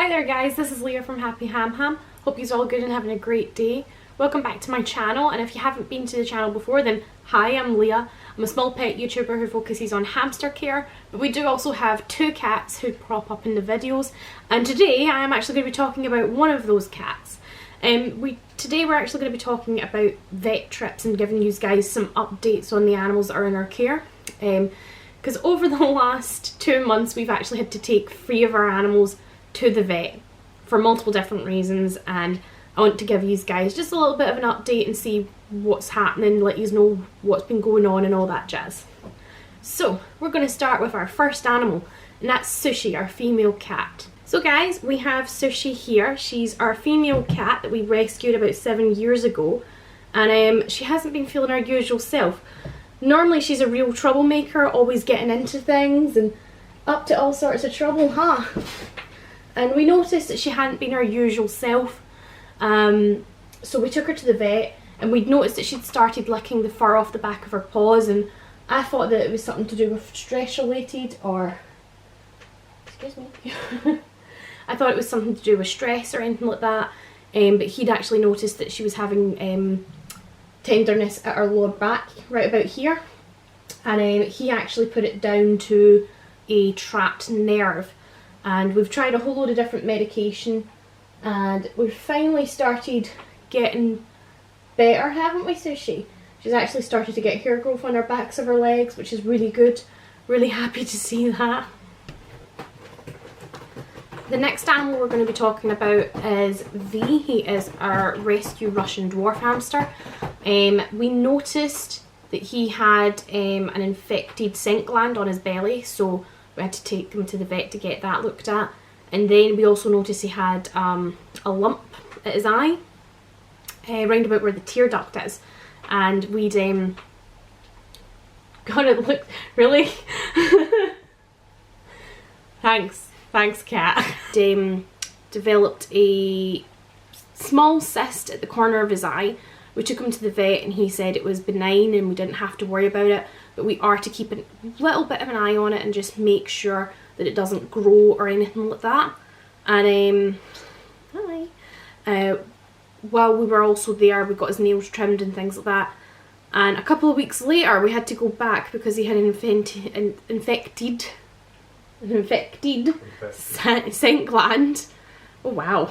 Hi there guys, this is Leah from everyham. Hope you're all good and having a great day. Welcome back to my channel, and if you haven't been to the channel before, then hi, I'm Leah. I'm a small pet YouTuber who focuses on hamster care, but we do also have two cats who prop up in the videos, and today I am actually going to be talking about one of those cats. Today we're actually going to be talking about vet trips and giving you guys some updates on the animals that are in our care. Because over the last 2 months we've actually had to take 3 of our animals to the vet for multiple different reasons, and I want to give you guys just a little bit of an update and see what's happening, let you know what's been going on and all that jazz. So we're going to start with our first animal, and that's Sushi, our female cat. So guys, we have Sushi here. She's our female cat that we rescued about 7 years ago, and she hasn't been feeling her usual self. Normally she's a real troublemaker, always getting into things and up to all sorts of trouble, huh? And we noticed that she hadn't been her usual self, so we took her to the vet, and we'd noticed that she'd started licking the fur off the back of her paws, and I thought that it was something to do with stress related, or excuse me I thought it was something to do with stress or anything like that, but he'd actually noticed that she was having tenderness at her lower back, right about here, and he actually put it down to a trapped nerve. And we've tried a whole load of different medication, and we've finally started getting better, haven't we, Sushi? She's actually started to get hair growth on her backs of her legs, which is really good. Really happy to see that. The next animal we're going to be talking about is V. He is our rescue Russian dwarf hamster. We noticed that he had an infected scent gland on his belly, so we had to take him to the vet to get that looked at. And then we also noticed he had a lump at his eye, round about where the tear duct is. And we'd God, it looked really thanks cat. Developed a small cyst at the corner of his eye. We took him to the vet and he said it was benign and we didn't have to worry about it, but we are to keep a little bit of an eye on it and just make sure that it doesn't grow or anything like that. And while we were also there, we got his nails trimmed and things like that. And a couple of weeks later we had to go back because he had an infected scent gland. Oh wow.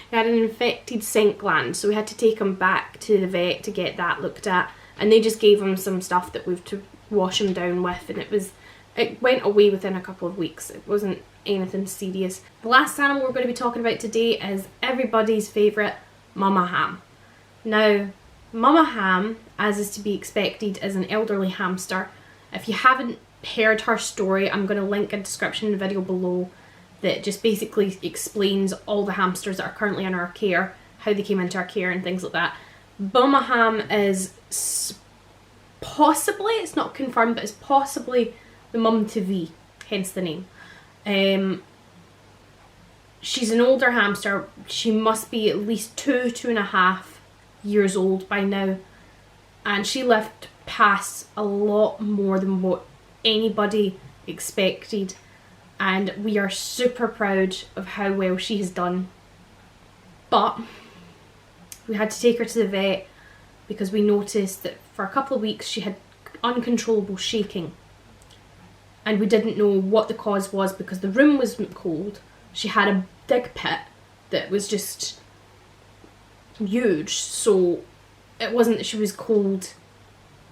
He had an infected scent gland, so we had to take him back to the vet to get that looked at, and they just gave him some stuff that we've to wash him down with, and it went away within a couple of weeks. It wasn't anything serious. The last animal we're going to be talking about today is everybody's favourite, Mama Ham. Now, Mama Ham, as is to be expected, is an elderly hamster. If you haven't heard her story, I'm going to link a description in the video below that just basically explains all the hamsters that are currently in our care, how they came into our care and things like that. Mama Ham is possibly, it's not confirmed, but it's possibly the mum to V, hence the name. She's an older hamster. She must be at least 2.5 years old by now, and she lived past a lot more than what anybody expected. And we are super proud of how well she has done. But we had to take her to the vet because we noticed that for a couple of weeks she had uncontrollable shaking. And we didn't know what the cause was because the room wasn't cold. She had a dig pit that was just huge, so it wasn't that she was cold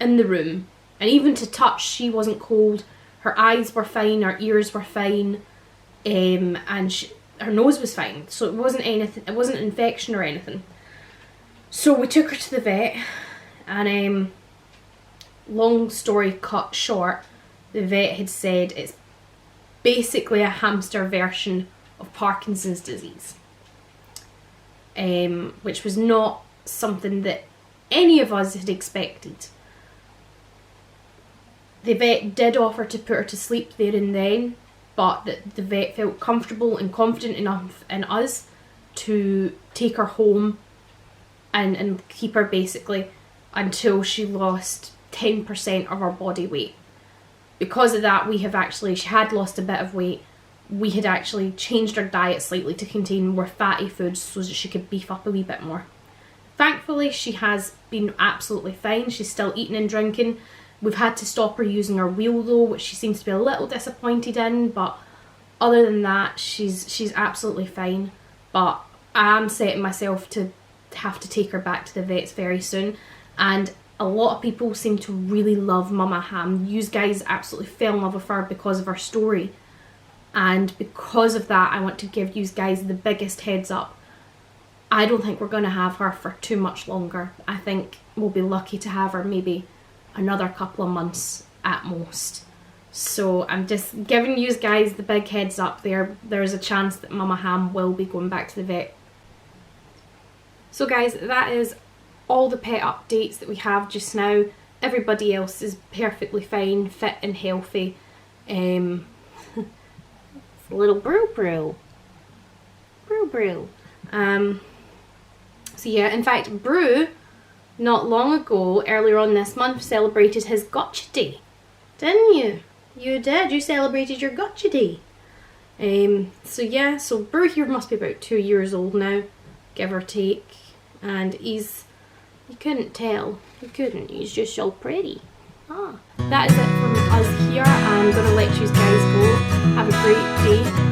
in the room. And even to touch, she wasn't cold. Her eyes were fine, her ears were fine, and her nose was fine. So it wasn't anything, it wasn't an infection or anything. So we took her to the vet, and long story cut short, the vet had said it's basically a hamster version of Parkinson's disease, which was not something that any of us had expected. The vet did offer to put her to sleep there and then, but the vet felt comfortable and confident enough in us to take her home and keep her basically until she lost 10% of her body weight. Because of that, she had lost a bit of weight. we had actually changed her diet slightly to contain more fatty foods so that she could beef up a wee bit more. Thankfully, she has been absolutely fine. She's still eating and drinking. We've had to stop her using her wheel though, which she seems to be a little disappointed in, but other than that, she's absolutely fine. But I am setting myself to have to take her back to the vets very soon, and a lot of people seem to really love Mama Ham. You guys absolutely fell in love with her because of her story, and because of that I want to give you guys the biggest heads up. I don't think we're going to have her for too much longer. I think we'll be lucky to have her maybe another couple of months at most. So I'm just giving you guys the big heads up there. There's a chance that Mama Ham will be going back to the vet. So guys, that is all the pet updates that we have just now. Everybody else is perfectly fine, fit and healthy. Little Brew. So yeah, in fact, Brew, not long ago, earlier on this month, celebrated his Gotcha Day. Didn't you? You did. You celebrated your Gotcha Day. So yeah, so Brew here must be about 2 years old now, give or take. And you couldn't tell. You couldn't. He's just so pretty. That is it from us here. I'm going to let you guys go. Have a great day.